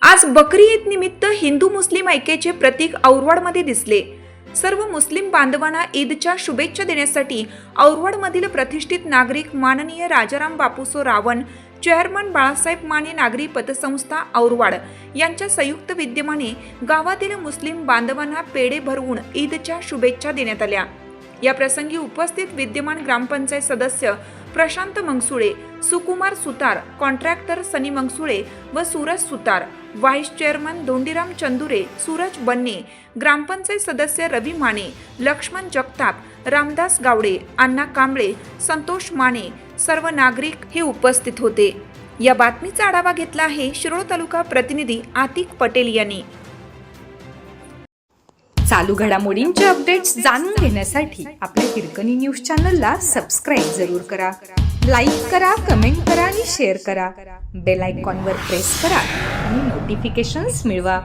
आज बकरी ईद निमित्त हिंदू मुस्लिम ऐक्याचे प्रतीक औरवाडमध्ये दिसले। सर्व मुस्लिम बांधवांना ईदच्या शुभेच्छा देण्यासाठी औरवाडमधील प्रतिष्ठित नागरिक माननीय राजाराम बापूसो रावण, चेअरमन बाळासाहेब माने नागरी पतसंस्था औरवाड यांच्या संयुक्त विद्यमाने गावातील मुस्लिम बांधवांना पेढे भरवून ईदच्या शुभेच्छा देण्यात आल्या। या प्रसंगी उपस्थित विद्यमान ग्रामपंचायत सदस्य प्रशांत मंगसुळे, सुकुमार सुतार, कॉन्ट्रॅक्टर सनी मंगसुळे व सूरज सुतार, व्हाईस चेअरमन धोंडीराम चंदुरे, सूरज बन्ने, ग्रामपंचायत सदस्य रवी माने, लक्ष्मण जगताप, रामदास गावडे, अण्णा कांबळे, संतोष माने सर्व नागरिक हे उपस्थित होते। या बातमीचा आढावा घेतला आहे शिरोळ तालुका प्रतिनिधी आतिक पटेल यांनी। चालू घडामोडींचे अपडेट्स जाणून घेण्यासाठी आपल्या हिरकणी न्यूज चॅनलला सबस्क्राईब जरूर करा, लाईक करा, कमेंट करा आणि शेअर करा। बेल आयकॉनवर प्रेस करा आणि नोटिफिकेशन्स मिळवा।